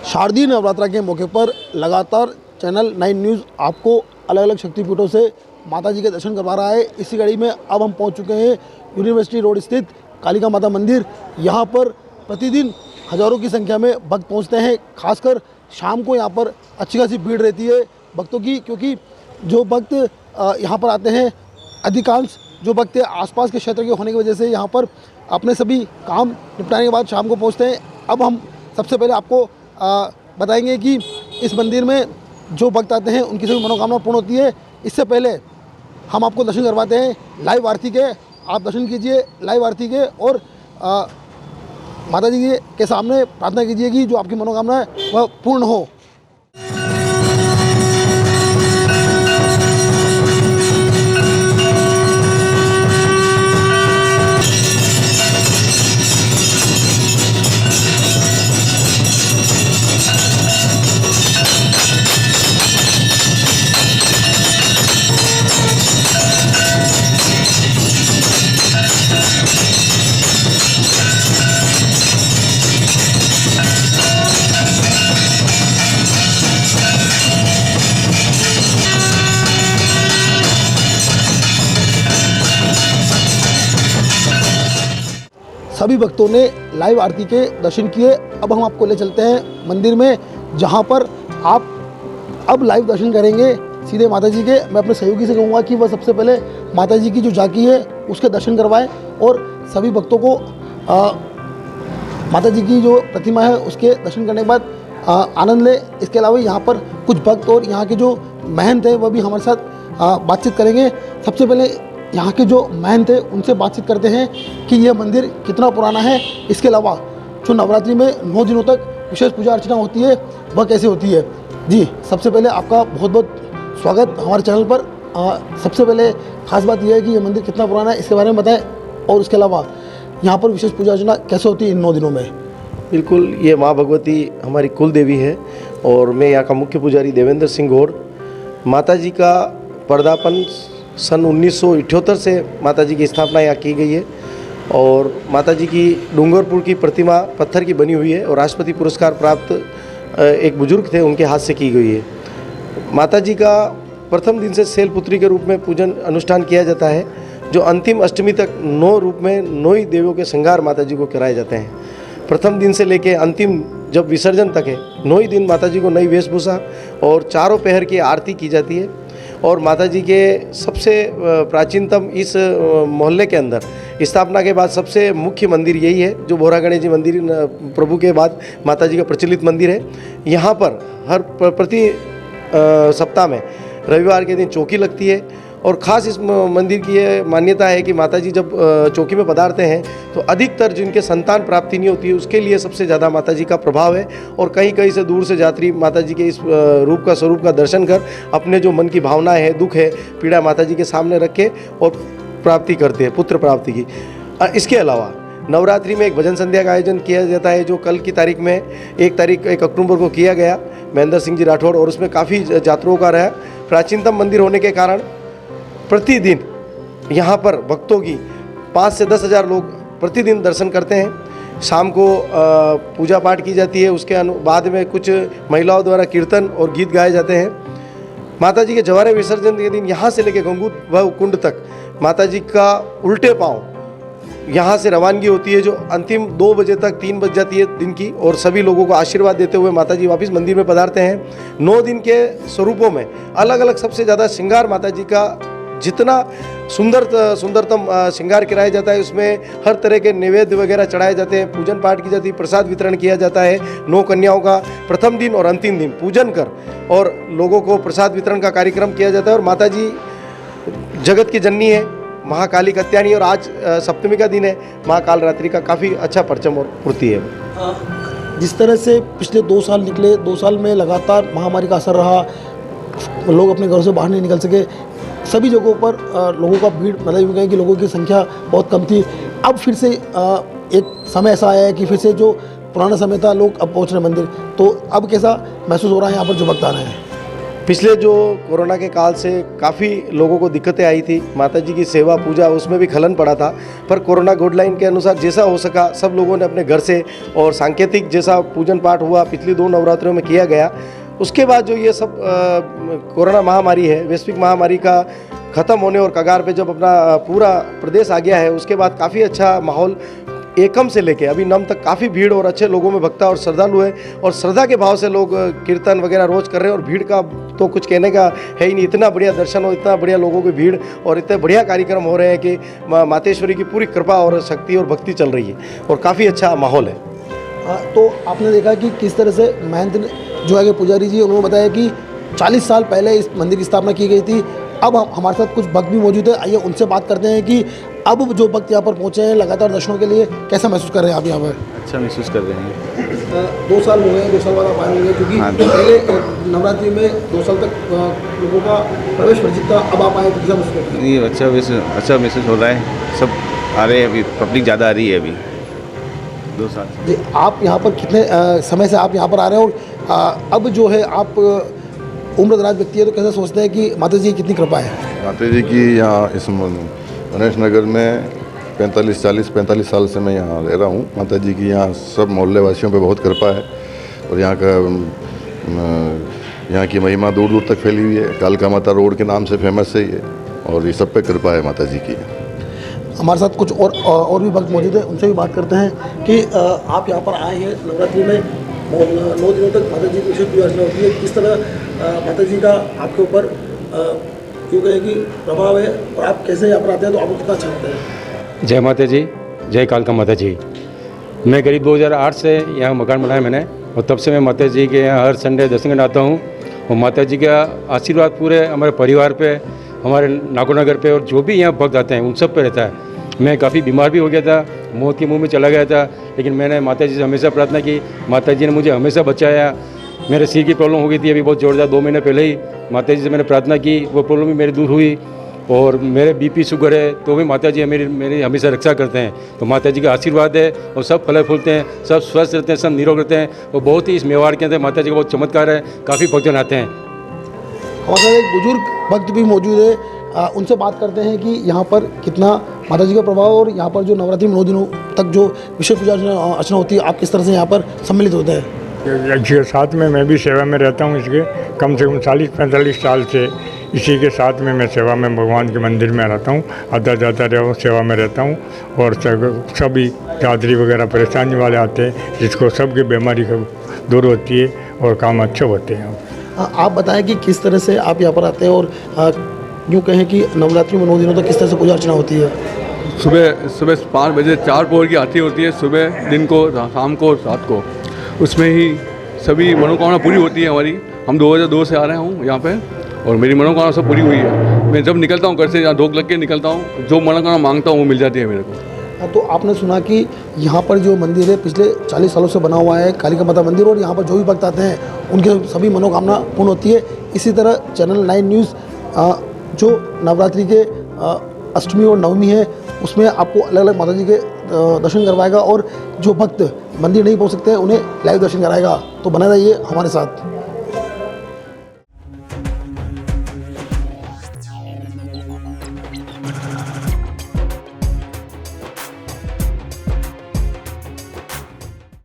शारदीय नवरात्रा के मौके पर लगातार चैनल 9 न्यूज़ आपको अलग अलग शक्तिपीठों से माता जी के दर्शन करवा रहा है। इसी कड़ी में अब हम पहुंच चुके हैं यूनिवर्सिटी रोड स्थित कालिका माता मंदिर। यहां पर प्रतिदिन हज़ारों की संख्या में भक्त पहुंचते हैं। खासकर शाम को यहां पर अच्छी खासी भीड़ रहती है भक्तों की, क्योंकि जो भक्त यहां पर आते हैं, अधिकांश जो भक्त आसपास के क्षेत्र के होने की वजह से यहाँ पर अपने सभी काम निपटाने के बाद शाम को पहुँचते हैं। अब हम सबसे पहले आपको बताएंगे कि इस मंदिर में जो भक्त आते हैं उनकी सभी मनोकामना पूर्ण होती है। इससे पहले हम आपको दर्शन करवाते हैं लाइव आरती के। आप दर्शन कीजिए लाइव आरती के और माता जी के सामने प्रार्थना कीजिए कि जो आपकी मनोकामना है वह पूर्ण हो। सभी भक्तों ने लाइव आरती के दर्शन किए। अब हम आपको ले चलते हैं मंदिर में, जहां पर आप अब लाइव दर्शन करेंगे सीधे माता जी के। मैं अपने सहयोगी से कहूँगा कि वह सबसे पहले माता जी की जो झांकी है उसके दर्शन करवाएं और सभी भक्तों को माता जी की जो प्रतिमा है उसके दर्शन करने के बाद आनंद ले। इसके अलावा यहाँ पर कुछ भक्त और यहाँ के जो महंत हैं वह भी हमारे साथ बातचीत करेंगे। सबसे पहले यहाँ के जो महंत हैं उनसे बातचीत करते हैं कि यह मंदिर कितना पुराना है। इसके अलावा जो नवरात्रि में 9 दिनों तक विशेष पूजा अर्चना होती है वह कैसे होती है। जी, सबसे पहले आपका बहुत बहुत स्वागत हमारे चैनल पर। सबसे पहले खास बात यह है कि यह मंदिर कितना पुराना है इसके बारे में बताएं, और उसके अलावा यहाँ पर विशेष पूजा अर्चना कैसे होती है इन 9 दिनों में। बिल्कुल, ये माँ भगवती हमारी कुल देवी है और मैं यहाँ का मुख्य पुजारी देवेंद्र सिंह गौड़। माता जी का पदार्पण सन 1978 से माता जी की स्थापना यहाँ की गई है और माता जी की डूंगरपुर की प्रतिमा पत्थर की बनी हुई है और राष्ट्रपति पुरस्कार प्राप्त एक बुजुर्ग थे उनके हाथ से की गई है। माता जी का प्रथम दिन से शैलपुत्री के रूप में पूजन अनुष्ठान किया जाता है, जो अंतिम अष्टमी तक 9 रूप में 9 ही देवियों के श्रृंगार माता जी को कराए जाते हैं। प्रथम दिन से लेके अंतिम जब विसर्जन तक है 9 ही दिन माता जी को नई वेशभूषा और चारों पहर की आरती की जाती है। और माता जी के सबसे प्राचीनतम इस मोहल्ले के अंदर स्थापना के बाद सबसे मुख्य मंदिर यही है, जो भोरा गणेश जी मंदिर प्रभु के बाद माता जी का प्रचलित मंदिर है। यहाँ पर हर प्रति सप्ताह में रविवार के दिन चौकी लगती है और ख़ास इस मंदिर की ये मान्यता है कि माता जी जब चौकी में पधारते हैं तो अधिकतर जिनके संतान प्राप्ति नहीं होती है उसके लिए सबसे ज़्यादा माता जी का प्रभाव है। और कहीं कहीं से दूर से यात्री माता जी के इस स्वरूप का दर्शन कर अपने जो मन की भावनाएं है, दुख है, पीड़ा माता जी के सामने रख के और प्राप्ति करते हैं, पुत्र प्राप्ति की। इसके अलावा नवरात्रि में एक भजन संध्या का आयोजन किया जाता है, जो कल की तारीख में 1 अक्टूबर को किया गया, महेंद्र सिंह जी राठौड़, और उसमें काफ़ी यात्रुओं का रहा। प्राचीनतम मंदिर होने के कारण प्रतिदिन यहाँ पर भक्तों की 5 से 10 हज़ार लोग प्रतिदिन दर्शन करते हैं। शाम को पूजा पाठ की जाती है, उसके बाद में कुछ महिलाओं द्वारा कीर्तन और गीत गाए जाते हैं। माता जी के जवारे विसर्जन के दिन यहाँ से लेकर गंगू कुंड तक माता जी का उल्टे पाँव यहाँ से रवानगी होती है, जो अंतिम 2 बजे तक 3 बज जाती है दिन की, और सभी लोगों को आशीर्वाद देते हुए माता जी वापस मंदिर में पधारते हैं। 9 दिन के स्वरूपों में अलग अलग सबसे ज़्यादा श्रृंगार माता जी का जितना सुंदरतम श्रृंगार कराया जाता है, उसमें हर तरह के नैवेद्य वगैरह चढ़ाए जाते हैं, पूजन पाठ की जाती है, प्रसाद वितरण किया जाता है। 9 कन्याओं का प्रथम दिन और अंतिम दिन पूजन कर और लोगों को प्रसाद वितरण का कार्यक्रम किया जाता है। और माता जी जगत की जननी है, महाकाली कत्यानी, और आज सप्तमी का दिन है, महाकाल रात्रि का काफ़ी अच्छा परचम और पूर्ति है। जिस तरह से पिछले 2 साल निकले, 2 साल में लगातार महामारी का असर रहा, लोग अपने घरों से बाहर नहीं निकल सके, सभी जगहों पर लोगों का भीड़, मतलब यूँ कहें कि लोगों की संख्या बहुत कम थी। अब फिर से एक समय ऐसा आया है कि फिर से जो पुराना समय था लोग अब पहुँच रहे मंदिर, तो अब कैसा महसूस हो रहा है यहाँ पर जो भक्त आ रहे हैं। पिछले जो कोरोना के काल से काफ़ी लोगों को दिक्कतें आई थी, माता जी की सेवा पूजा उसमें भी खलन पड़ा था, पर कोरोना गाइडलाइन के अनुसार जैसा हो सका सब लोगों ने अपने घर से और सांकेतिक जैसा पूजन पाठ हुआ पिछली 2 नवरात्रों में किया गया। उसके बाद जो ये सब कोरोना महामारी है, वैश्विक महामारी का ख़त्म होने और कगार पे जब अपना पूरा प्रदेश आ गया है, उसके बाद काफ़ी अच्छा माहौल एकम से लेके अभी नम तक काफ़ी भीड़ और अच्छे लोगों में भक्ता और श्रद्धालु है और श्रद्धा के भाव से लोग कीर्तन वगैरह रोज कर रहे हैं और भीड़ का तो कुछ कहने का है ही नहीं। इतना बढ़िया दर्शन और इतना बढ़िया लोगों की भीड़ और इतने बढ़िया कार्यक्रम हो रहे हैं कि मातेश्वरी की पूरी कृपा और शक्ति और भक्ति चल रही है और काफ़ी अच्छा माहौल है। तो आपने देखा कि किस तरह से महंत जो है कि पुजारी जी उन्होंने बताया कि 40 साल पहले इस मंदिर की स्थापना की गई थी। अब हमारे साथ कुछ भक्त भी मौजूद है, आइए उनसे बात करते हैं कि अब जो भक्त यहाँ पर पहुँचे हैं लगातार दर्शनों के लिए, कैसा महसूस कर रहे हैं आप यहाँ पर? अच्छा महसूस कर रहे हैं। 2 साल हो गए, 2 साल बाद आप आए होंगे क्योंकि पहले नवरात्रि में 2 साल तक लोगों का प्रवेश वर्जित था, अब आप आए तो कैसा महसूस कर रहे हैं? ये अच्छा महसूस हो रहा है, सब आ रहे हैं, अभी पब्लिक ज़्यादा आ रही है अभी 2 साल से। जी, आप यहाँ पर कितने समय से आप यहाँ पर आ रहे हैं और अब जो है आप उम्रदराज व्यक्ति है तो कैसे सोचते हैं कि माता जी की कितनी कृपा है? माता जी की यहाँ इस गणेश नगर में 45 साल से मैं यहाँ रह रहा हूँ। माता जी की यहाँ सब मोहल्ले वासियों पे बहुत कृपा है और यहाँ की महिमा दूर दूर तक फैली हुई है। कालका माता रोड के नाम से फेमस है ये और ये सब पे कृपा है माता जी की। हमारे साथ कुछ और भी भक्त मौजूद है, उनसे भी बात करते हैं कि आप यहाँ पर आए हैं नवरात्रि में 9 दिनों तक माता जी की विशेष पूजा अर्चना होती है। किस तरह माता जी का आपके ऊपर क्यों कहें कि प्रभाव है और आप कैसे यहाँ पर आते हैं तो आपको कितना अच्छा लगता है? जय माता जी, जय कालका माता जी। मैं करीब 2008 से यहाँ मकान बनाया मैंने और तब से मैं माता जी के यहाँ हर संडे दर्शन करने आता हूँ और माता जी का आशीर्वाद पूरे हमारे परिवार पे, हमारे नागौर नगर पे और जो भी यहाँ भक्त आते हैं उन सब पे रहता है। मैं काफ़ी बीमार भी हो गया था, मौत के मुंह में चला गया था, लेकिन मैंने माता जी से हमेशा प्रार्थना की। माता जी ने मुझे हमेशा बचाया। मेरे सिर की प्रॉब्लम हो गई थी अभी बहुत जोरदार, 2 महीने पहले ही माता जी से मैंने प्रार्थना की, वो प्रॉब्लम भी मेरी दूर हुई। और मेरे बीपी शुगर है तो भी माता जी मेरी हमेशा रक्षा करते हैं। तो माता जी का आशीर्वाद है और सब फल फूलते हैं, सब स्वस्थ रहते हैं, सब निरोग रहते हैं और बहुत ही इस मेवाड़ के अंदर माता जी का बहुत चमत्कार है, काफ़ी भक्तजन आते हैं। हमारे साथ एक बुजुर्ग भक्त भी मौजूद है, उनसे बात करते हैं कि यहाँ पर कितना माता जी का प्रभाव और यहाँ पर जो नवरात्रि में 9 दिनों तक जो विशेष पूजा अर्चना होती है, आप किस तरह से यहाँ पर सम्मिलित होते हैं? इसके साथ में मैं भी सेवा में रहता हूँ। इसके कम से कम 40-45 साल से इसी के साथ में मैं सेवा में भगवान के मंदिर में रहता हूँ, आता जाता रहा सेवा में रहता हूँ। और सभी यात्री वगैरह परेशानी वाले आते हैं जिसको सबकी बीमारी दूर होती है और काम अच्छे होते हैं। आप बताएं कि किस तरह से आप यहाँ पर आते हैं और यूँ कहें कि नवरात्रि में 9 दिनों तक किस तरह से पूजा अर्चना होती है? सुबह 5 बजे 4 पहर की आरती होती है, सुबह, दिन को, शाम को और रात को। उसमें ही सभी मनोकामना पूरी होती है हमारी। हम 2002 से आ रहे हूँ यहाँ पे और मेरी मनोकामना सब पूरी हुई है। मैं जब निकलता हूँ घर से, यहाँ ढोक लग के निकलता हूँ, जो मनोकामना मांगता हूँ वो मिल जाती है मेरे को। तो आपने सुना कि यहाँ पर जो मंदिर है पिछले 40 सालों से बना हुआ है, कालिका माता मंदिर, और यहाँ पर जो भी भक्त आते हैं उनके सभी मनोकामना पूर्ण होती है। इसी तरह चैनल 9 न्यूज़ जो नवरात्रि के अष्टमी और नवमी है उसमें आपको अलग अलग माता जी के दर्शन करवाएगा और जो भक्त मंदिर नहीं पहुँच सकते हैं उन्हें लाइव दर्शन कराएगा। तो बने रहिए हमारे साथ।